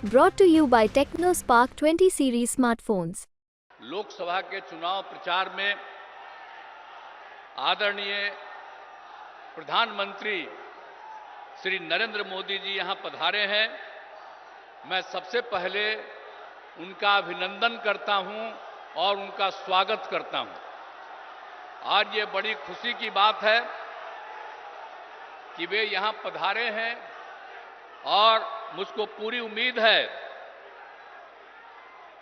Brought to you by TechnoSpark 20 series smartphones. Lok Sabha के चुनाव प्रचार में आदरणीय प्रधानमंत्री श्री नरेंद्र मोदी जी यहां पधारे हैं। मैं सबसे पहले उनका अभिनंदन करता हूं और उनका स्वागत करता हूं। आज ये बड़ी खुशी की बात है कि वे यहां पधारे हैं और मुझको पूरी उम्मीद है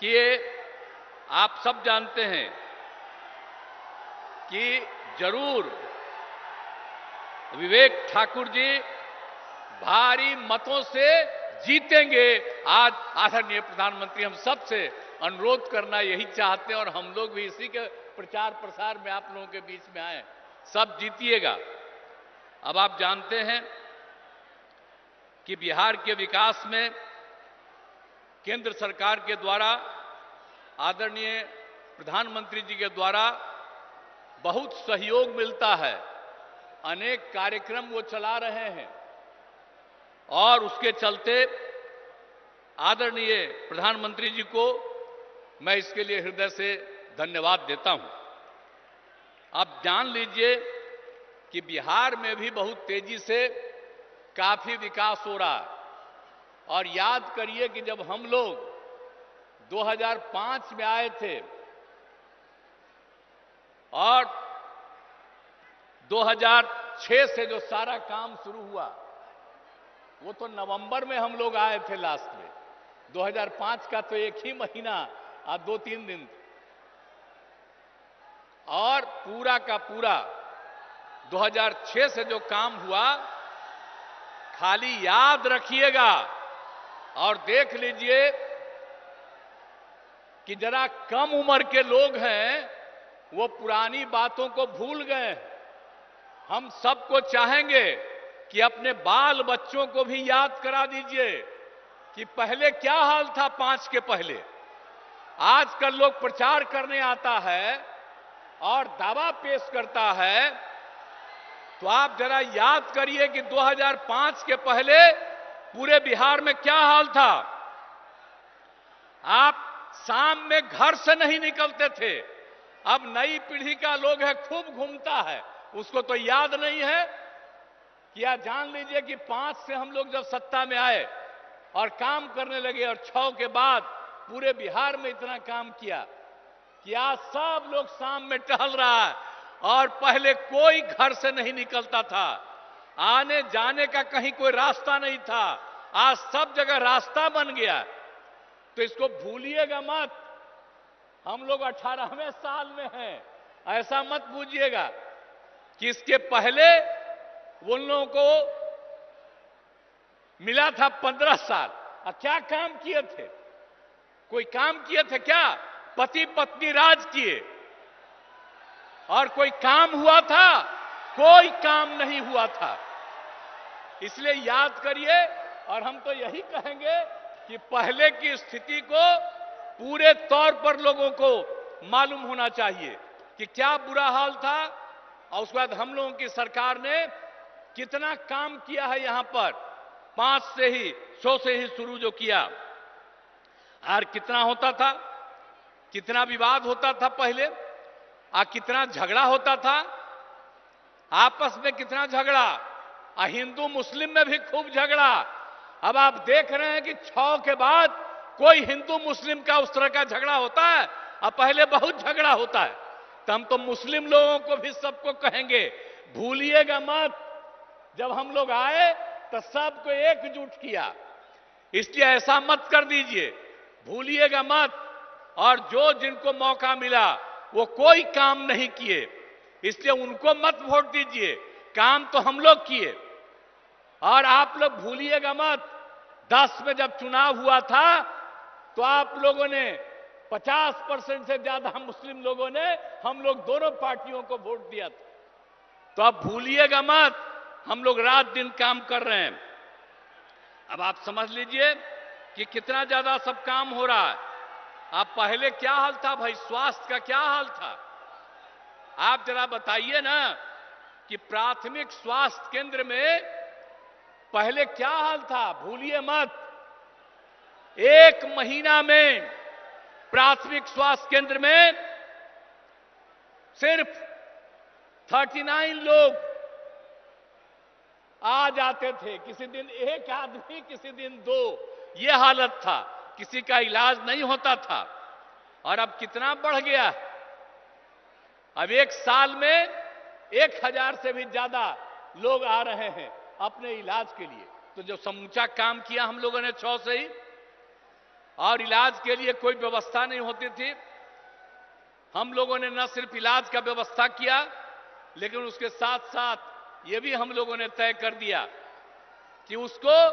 कि आप सब जानते हैं कि जरूर विवेक ठाकुर जी भारी मतों से जीतेंगे। आज आदरणीय प्रधानमंत्री हम सब से अनुरोध करना यही चाहते हैं और हम लोग भी इसी के प्रचार प्रसार में आप लोगों के बीच में आए। सब जीतिएगा। अब आप जानते हैं कि बिहार के विकास में केंद्र सरकार के द्वारा आदरणीय प्रधानमंत्री जी के द्वारा बहुत सहयोग मिलता है। अनेक कार्यक्रम वो चला रहे हैं और उसके चलते आदरणीय प्रधानमंत्री जी को मैं इसके लिए हृदय से धन्यवाद देता हूं। आप जान लीजिए कि बिहार में भी बहुत तेजी से काफी विकास हो रहा है। और याद करिए कि जब हम लोग 2005 में आए थे और 2006 से जो सारा काम शुरू हुआ वो तो नवंबर में हम लोग आए थे लास्ट में। 2005 का तो एक ही महीना और 2-3 दिन और पूरा का पूरा 2006 से जो काम हुआ खाली याद रखिएगा और देख लीजिए कि जरा कम उम्र के लोग हैं वो पुरानी बातों को भूल गए। हम सबको चाहेंगे कि अपने बाल बच्चों को भी याद करा दीजिए कि पहले क्या हाल था 5 के पहले। आजकल लोग प्रचार करने आता है और दावा पेश करता है, तो आप जरा याद करिए कि 2005 के पहले पूरे बिहार में क्या हाल था। आप शाम में घर से नहीं निकलते थे। अब नई पीढ़ी का लोग है खूब घूमता है, उसको तो याद नहीं है। क्या जान लीजिए कि 5 से हम लोग जब सत्ता में आए और काम करने लगे और 6 के बाद पूरे बिहार में इतना काम किया कि आज सब लोग शाम में टहल रहा है और पहले कोई घर से नहीं निकलता था। आने जाने का कहीं कोई रास्ता नहीं था। आज सब जगह रास्ता बन गया। तो इसको भूलिएगा मत। हम लोग 18वें साल में हैं, ऐसा मत बूझिएगा कि इसके पहले उन लोगों को मिला था 15 साल। और क्या काम किए थे? कोई काम किए थे क्या? पति पत्नी राज किए और कोई काम हुआ था? कोई काम नहीं हुआ था। इसलिए याद करिए और हम तो यही कहेंगे कि पहले की स्थिति को पूरे तौर पर लोगों को मालूम होना चाहिए कि क्या बुरा हाल था और उसके बाद हम लोगों की सरकार ने कितना काम किया है। यहां पर 5 से ही 100 से ही शुरू जो किया और कितना होता था, कितना विवाद होता था पहले, कितना झगड़ा होता था आपस में, कितना झगड़ा, हिंदू मुस्लिम में भी खूब झगड़ा। अब आप देख रहे हैं कि 6 के बाद कोई हिंदू मुस्लिम का उस तरह का झगड़ा होता है? अब पहले बहुत झगड़ा होता है। तो हम तो मुस्लिम लोगों को भी सबको कहेंगे भूलिएगा मत। जब हम लोग आए तो सबको एकजुट किया, इसलिए ऐसा मत कर दीजिए, भूलिएगा मत। और जो जिनको मौका मिला वो कोई काम नहीं किए, इसलिए उनको मत वोट दीजिए। काम तो हम लोग किए। और आप लोग भूलिएगा मत, 10 में जब चुनाव हुआ था तो आप लोगों ने 50% से ज्यादा मुस्लिम लोगों ने हम लोग दोनों पार्टियों को वोट दिया था। तो आप भूलिएगा मत, हम लोग रात दिन काम कर रहे हैं। अब आप समझ लीजिए कि कितना ज्यादा सब काम हो रहा है। आप पहले क्या हाल था भाई? स्वास्थ्य का क्या हाल था? आप जरा बताइए ना कि प्राथमिक स्वास्थ्य केंद्र में पहले क्या हाल था? भूलिए मत। एक महीना में प्राथमिक स्वास्थ्य केंद्र में सिर्फ 39 लोग आ जाते थे। किसी दिन एक आदमी, किसी दिन दो, यह हालत था। किसी का इलाज नहीं होता था। और अब कितना बढ़ गया। अब एक साल में 1000 से भी ज्यादा लोग आ रहे हैं अपने इलाज के लिए। तो जो समूचा काम किया हम लोगों ने 6 से ही, और इलाज के लिए कोई व्यवस्था नहीं होती थी। हम लोगों ने न सिर्फ इलाज का व्यवस्था किया, लेकिन उसके साथ साथ यह भी हम लोगों ने तय कर दिया कि उसको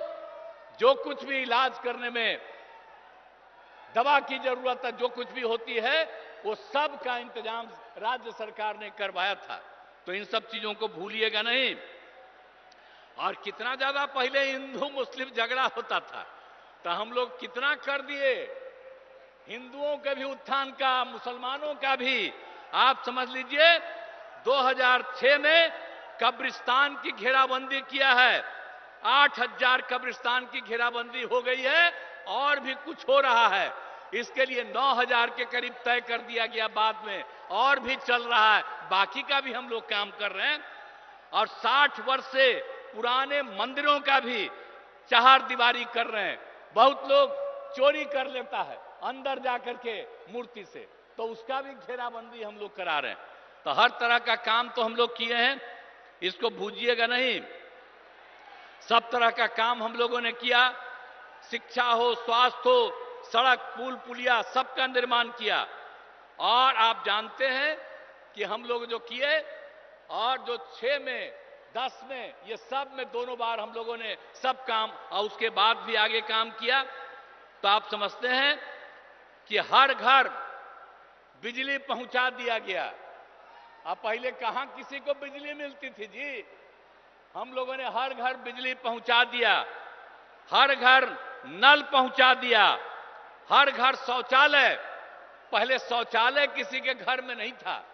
जो कुछ भी इलाज करने में दवा की जरूरत है, जो कुछ भी होती है, वो सब का इंतजाम राज्य सरकार ने करवाया था। तो इन सब चीजों को भूलिएगा नहीं। और कितना ज्यादा पहले हिंदू मुस्लिम झगड़ा होता था, तो हम लोग कितना कर दिए। हिंदुओं के भी उत्थान का, मुसलमानों का भी। आप समझ लीजिए 2006 में कब्रिस्तान की घेराबंदी किया है। 8000 कब्रिस्तान की घेराबंदी हो गई है, और भी कुछ हो रहा है। इसके लिए 9000 के करीब तय कर दिया गया बाद में, और भी चल रहा है। बाकी का भी हम लोग काम कर रहे हैं। और 60 वर्ष से पुराने मंदिरों का भी चार दीवारी कर रहे हैं। बहुत लोग चोरी कर लेता है अंदर जाकर के मूर्ति से, तो उसका भी घेराबंदी हम लोग करा रहे हैं। तो हर तरह का काम तो हम लोग किए हैं, इसको भूलिएगा नहीं। सब तरह का काम हम लोगों ने किया। शिक्षा हो, स्वास्थ्य हो, सड़क, पुल, पुलिया, सबका निर्माण किया। और आप जानते हैं कि हम लोग जो किए, और जो 6 में, 10 में, ये सब में दोनों बार हम लोगों ने सब काम, और उसके बाद भी आगे काम किया। तो आप समझते हैं कि हर घर बिजली पहुंचा दिया गया। अब पहले कहां किसी को बिजली मिलती थी जी। हम लोगों ने हर घर बिजली पहुंचा दिया, हर घर नल पहुंचा दिया, हर घर शौचालय। पहले शौचालय किसी के घर में नहीं था।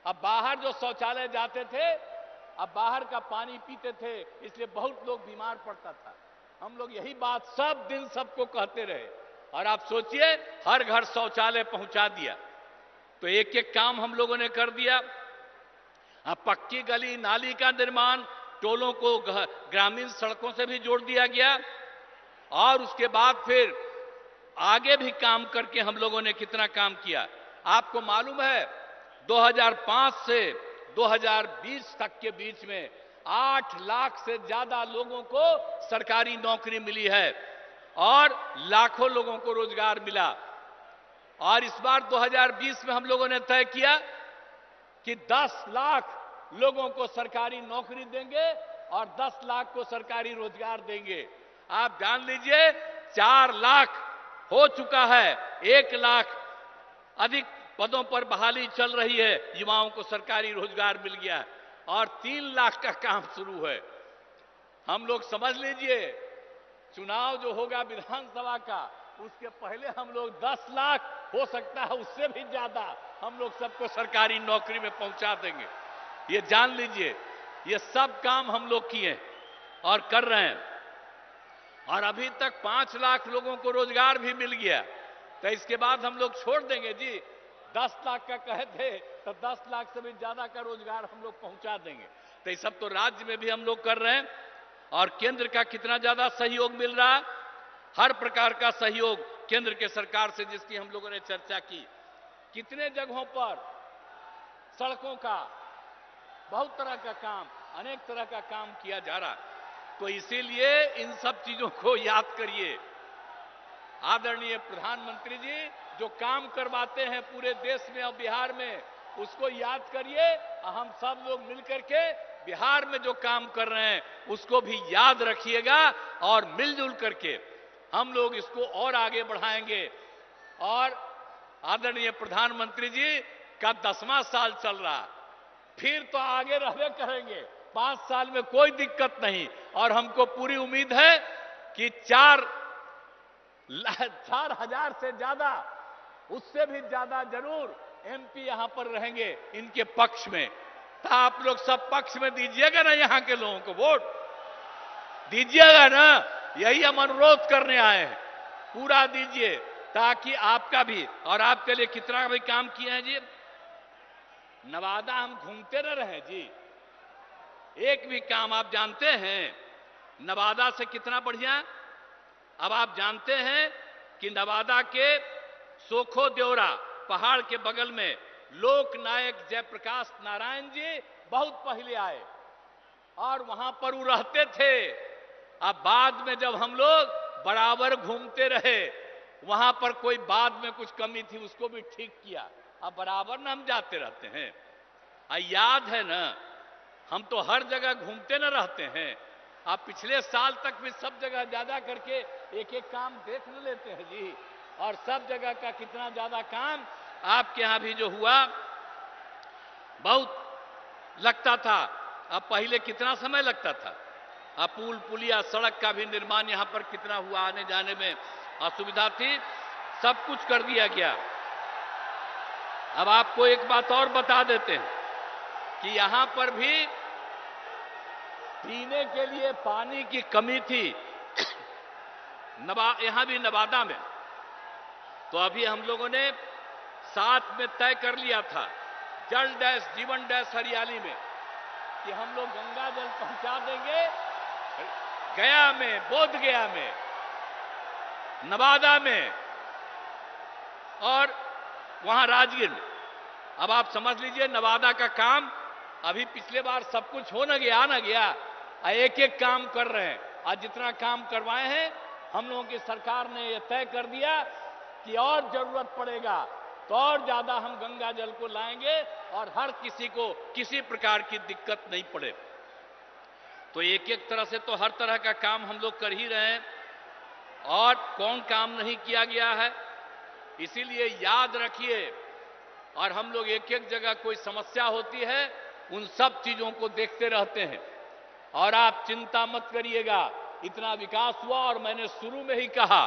अब बाहर जो शौचालय जाते थे, अब बाहर का पानी पीते थे, इसलिए बहुत लोग बीमार पड़ता था। हम लोग यही बात सब दिन सबको कहते रहे, और आप सोचिए हर घर शौचालय पहुंचा दिया। तो एक एक काम हम लोगों ने कर दिया। अब पक्की गली नाली का निर्माण, टोलों को ग्रामीण सड़कों से भी जोड़ दिया गया। और उसके बाद फिर आगे भी काम करके हम लोगों ने कितना काम किया। आपको मालूम है 2005 से 2020 तक के बीच में 8 लाख से ज्यादा लोगों को सरकारी नौकरी मिली है, और लाखों लोगों को रोजगार मिला। और इस बार 2020 में हम लोगों ने तय किया कि 10 लाख लोगों को सरकारी नौकरी देंगे और 10 लाख को सरकारी रोजगार देंगे। आप जान लीजिए 4 लाख हो चुका है, 1 लाख अधिक पदों पर बहाली चल रही है, युवाओं को सरकारी रोजगार मिल गया है, और 3 लाख का काम शुरू है। हम लोग समझ लीजिए चुनाव जो होगा विधानसभा का, उसके पहले हम लोग 10 लाख, हो सकता है उससे भी ज्यादा, हम लोग सबको सरकारी नौकरी में पहुंचा देंगे। ये जान लीजिए, ये सब काम हम लोग किए और कर रहे हैं। और अभी तक 5 लाख लोगों को रोजगार भी मिल गया। तो इसके बाद हम लोग छोड़ देंगे जी। 10 लाख का कहे थे, तो 10 लाख से भी ज्यादा का रोजगार हम लोग पहुंचा देंगे। तो ये सब तो राज्य में भी हम लोग कर रहे हैं। और केंद्र का कितना ज्यादा सहयोग मिल रहा, हर प्रकार का सहयोग केंद्र के सरकार से, जिसकी हम लोगों ने चर्चा की। कितने जगहों पर सड़कों का, बहुत तरह का काम, अनेक तरह का काम किया जा रहा। तो इसीलिए इन सब चीजों को याद करिए। आदरणीय प्रधानमंत्री जी जो काम करवाते हैं पूरे देश में और बिहार में, उसको याद करिए। हम सब लोग मिलकर के बिहार में जो काम कर रहे हैं उसको भी याद रखिएगा, और मिलजुल करके हम लोग इसको और आगे बढ़ाएंगे। और आदरणीय प्रधानमंत्री जी का 10वां साल चल रहा, फिर तो आगे रहने करेंगे। 5 साल में कोई दिक्कत नहीं। और हमको पूरी उम्मीद है कि 4,000 से ज्यादा, उससे भी ज्यादा जरूर एमपी यहां पर रहेंगे इनके पक्ष में। तो आप लोग सब पक्ष में दीजिएगा ना, यहां के लोगों को वोट दीजिएगा ना। यही हम अनुरोध करने आए हैं। पूरा दीजिए, ताकि आपका भी और आपके लिए कितना भी काम किए हैं जी। नवादा हम घूमते न रहे जी, एक भी काम आप जानते हैं नवादा से कितना बढ़िया। अब आप जानते हैं कि नवादा के सोखो देवरा पहाड़ के बगल में लोक नायक जयप्रकाश नारायण जी बहुत पहले आए और वहां पर वो रहते थे। अब बाद में जब हम लोग बराबर घूमते रहे, वहां पर कोई बाद में कुछ कमी थी उसको भी ठीक किया, अब बराबर ना हम जाते रहते हैं। याद है ना, हम तो हर जगह घूमते न रहते हैं। आप पिछले साल तक भी सब जगह ज्यादा करके एक एक काम देख न लेते हैं जी, और सब जगह का कितना ज्यादा काम आपके यहां भी जो हुआ बहुत लगता था। अब पहले कितना समय लगता था, अब पुल पुलिया सड़क का भी निर्माण यहां पर कितना हुआ, आने जाने में असुविधा थी, सब कुछ कर दिया गया। अब आपको एक बात और बता देते हैं कि यहां पर भी पीने के लिए पानी की कमी थी यहां भी नवादा में। तो अभी हम लोगों ने साथ में तय कर लिया था जल डैश जीवन डैश हरियाली में कि हम लोग गंगा जल पहुंचा देंगे गया में, बोध गया में, नवादा में और वहां राजगीर में। अब आप समझ लीजिए नवादा का काम अभी पिछले बार सब कुछ हो न गया, एक एक काम कर रहे हैं। आज जितना काम करवाए हैं हम लोगों की सरकार ने यह तय कर दिया कि और जरूरत पड़ेगा तो और ज्यादा हम गंगा जल को लाएंगे और हर किसी को किसी प्रकार की दिक्कत नहीं पड़े। तो एक एक तरह से तो हर तरह का काम हम लोग कर ही रहे हैं, और कौन काम नहीं किया गया है। इसीलिए याद रखिए, और हम लोग एक एक जगह कोई समस्या होती है उन सब चीजों को देखते रहते हैं। और आप चिंता मत करिएगा, इतना विकास हुआ, और मैंने शुरू में ही कहा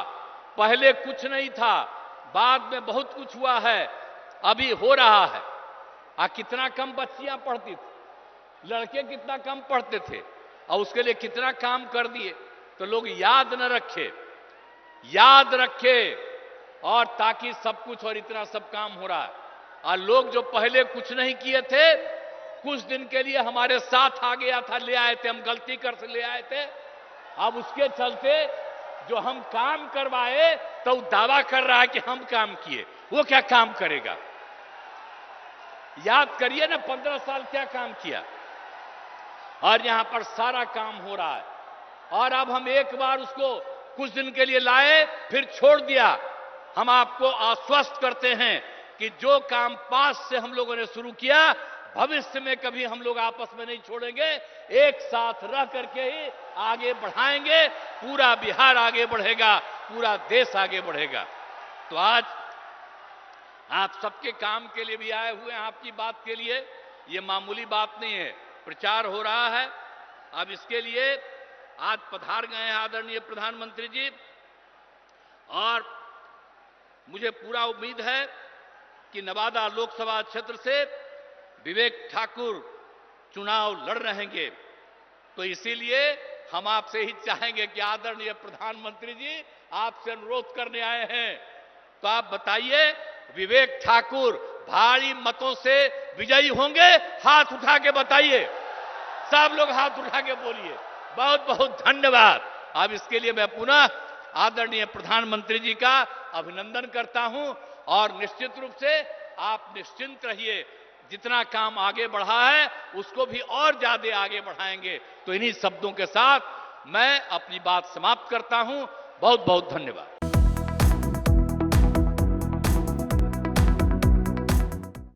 पहले कुछ नहीं था, बाद में बहुत कुछ हुआ है, अभी हो रहा है। कितना कम बच्चियां पढ़ती थी, लड़के कितना कम पढ़ते थे, और उसके लिए कितना काम कर दिए। तो लोग याद न रखे और ताकि सब कुछ और इतना सब काम हो रहा है। और लोग जो पहले कुछ नहीं किए थे, कुछ दिन के लिए हमारे साथ आ गया था, ले आए थे, हम गलती कर से ले आए थे। अब उसके चलते जो हम काम करवाए तो दावा कर रहा है कि हम काम किए, वो क्या काम करेगा। याद करिए ना 15 साल क्या काम किया, और यहां पर सारा काम हो रहा है। और अब हम एक बार उसको कुछ दिन के लिए लाए फिर छोड़ दिया। हम आपको आश्वस्त करते हैं कि जो काम पास से हम लोगों ने शुरू किया भविष्य में कभी हम लोग आपस में नहीं छोड़ेंगे, एक साथ रह करके ही आगे बढ़ाएंगे। पूरा बिहार आगे बढ़ेगा, पूरा देश आगे बढ़ेगा। तो आज आप सबके काम के लिए भी आए हुए हैं, आपकी बात के लिए। ये मामूली बात नहीं है, प्रचार हो रहा है। अब इसके लिए आज पधार गए हैं आदरणीय प्रधानमंत्री जी, और मुझे पूरा उम्मीद है कि नवादा लोकसभा क्षेत्र से विवेक ठाकुर चुनाव लड़ रहेंगे। तो इसीलिए हम आपसे ही चाहेंगे कि आदरणीय प्रधानमंत्री जी आपसे अनुरोध करने आए हैं, तो आप बताइए विवेक ठाकुर भारी मतों से विजयी होंगे? हाथ उठा के बताइए, सब लोग हाथ उठा के बोलिए। बहुत बहुत धन्यवाद। अब इसके लिए मैं पुनः आदरणीय प्रधानमंत्री जी का अभिनंदन करता हूं, और निश्चित रूप से आप निश्चिंत रहिए, जितना काम आगे बढ़ा है उसको भी और ज्यादा आगे बढ़ाएंगे। तो इन्हीं शब्दों के साथ मैं अपनी बात समाप्त करता हूं। बहुत बहुत धन्यवाद।